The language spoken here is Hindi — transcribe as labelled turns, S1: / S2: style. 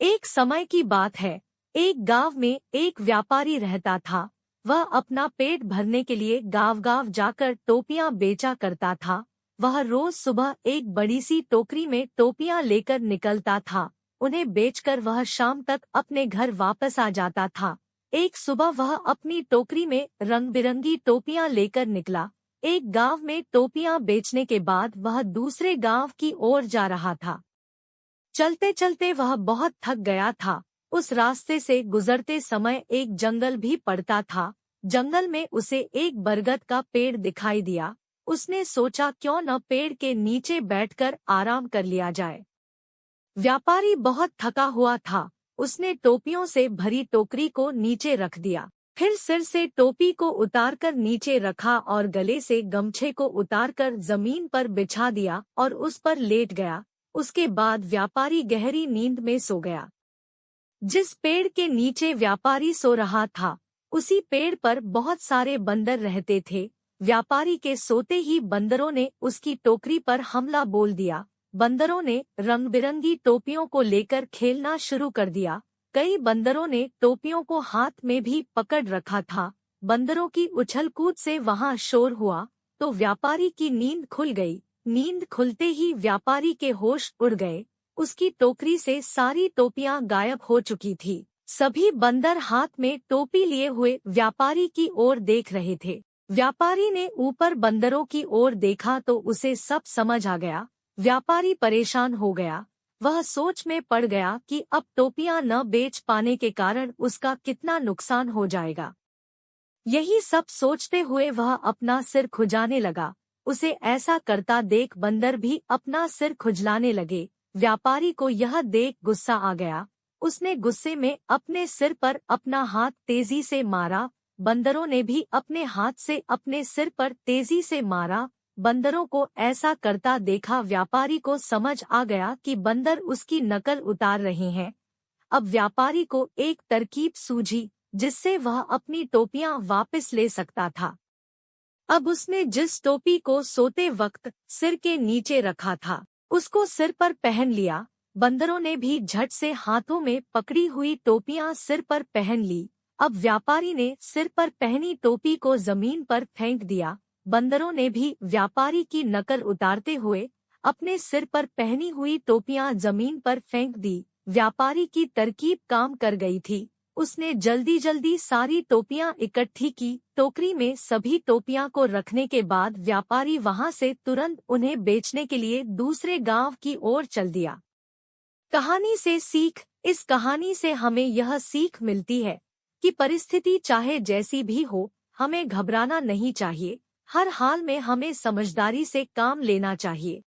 S1: एक समय की बात है। एक गांव में एक व्यापारी रहता था। वह अपना पेट भरने के लिए गांव-गांव जाकर टोपियां बेचा करता था। वह रोज सुबह एक बड़ी सी टोकरी में टोपियां लेकर निकलता था। उन्हें बेचकर वह शाम तक अपने घर वापस आ जाता था। एक सुबह वह अपनी टोकरी में रंग-बिरंगी टोपियां लेकर निकला। एक गांव में टोपियां बेचने के बाद वह दूसरे गांव की ओर जा रहा था। चलते चलते वह बहुत थक गया था। उस रास्ते से गुजरते समय एक जंगल भी पड़ता था। जंगल में उसे एक बरगद का पेड़ दिखाई दिया। उसने सोचा क्यों न पेड़ के नीचे बैठकर आराम कर लिया जाए। व्यापारी बहुत थका हुआ था। उसने टोपियों से भरी टोकरी को नीचे रख दिया। फिर सिर से टोपी को उतारकर नीचे रखा और गले से गमछे को उतारकर जमीन पर बिछा दिया और उस पर लेट गया। उसके बाद व्यापारी गहरी नींद में सो गया। जिस पेड़ के नीचे व्यापारी सो रहा था, उसी पेड़ पर बहुत सारे बंदर रहते थे। व्यापारी के सोते ही बंदरों ने उसकी टोकरी पर हमला बोल दिया। बंदरों ने रंग-बिरंगी टोपियों को लेकर खेलना शुरू कर दिया। कई बंदरों ने टोपियों को हाथ में भी पकड़ रखा था। बंदरों की उछल-कूद से वहां शोर हुआ, तो व्यापारी की नींद खुल गई। नींद खुलते ही व्यापारी के होश उड़ गए। उसकी टोकरी से सारी टोपियां गायब हो चुकी थी। सभी बंदर हाथ में टोपी लिए हुए व्यापारी की ओर देख रहे थे। व्यापारी ने ऊपर बंदरों की ओर देखा तो उसे सब समझ आ गया। व्यापारी परेशान हो गया। वह सोच में पड़ गया कि अब टोपियां न बेच पाने के कारण उसका कितना नुकसान हो जाएगा। यही सब सोचते हुए वह अपना सिर खुजाने लगा। उसे ऐसा करता देख बंदर भी अपना सिर खुजलाने लगे। व्यापारी को यह देख गुस्सा आ गया। उसने गुस्से में अपने सिर पर अपना हाथ तेजी से मारा। बंदरों ने भी अपने हाथ से अपने सिर पर तेजी से मारा। बंदरों को ऐसा करता देखा व्यापारी को समझ आ गया कि बंदर उसकी नकल उतार रहे हैं। अब व्यापारी को एक तरकीब सूझी, जिससे वह अपनी टोपियां वापस ले सकता था। अब उसने जिस टोपी को सोते वक्त सिर के नीचे रखा था, उसको सिर पर पहन लिया। बंदरों ने भी झट से हाथों में पकड़ी हुई टोपियां सिर पर पहन ली। अब व्यापारी ने सिर पर पहनी टोपी को जमीन पर फेंक दिया। बंदरों ने भी व्यापारी की नकल उतारते हुए अपने सिर पर पहनी हुई टोपियां जमीन पर फेंक दी। व्यापारी की तरकीब काम कर गई थी। उसने जल्दी जल्दी सारी टोपियां इकट्ठी की। टोकरी में सभी टोपियां को रखने के बाद व्यापारी वहां से तुरंत उन्हें बेचने के लिए दूसरे गांव की ओर चल दिया। कहानी से सीख। इस कहानी से हमें यह सीख मिलती है कि परिस्थिति चाहे जैसी भी हो, हमें घबराना नहीं चाहिए। हर हाल में हमें समझदारी से काम लेना चाहिए।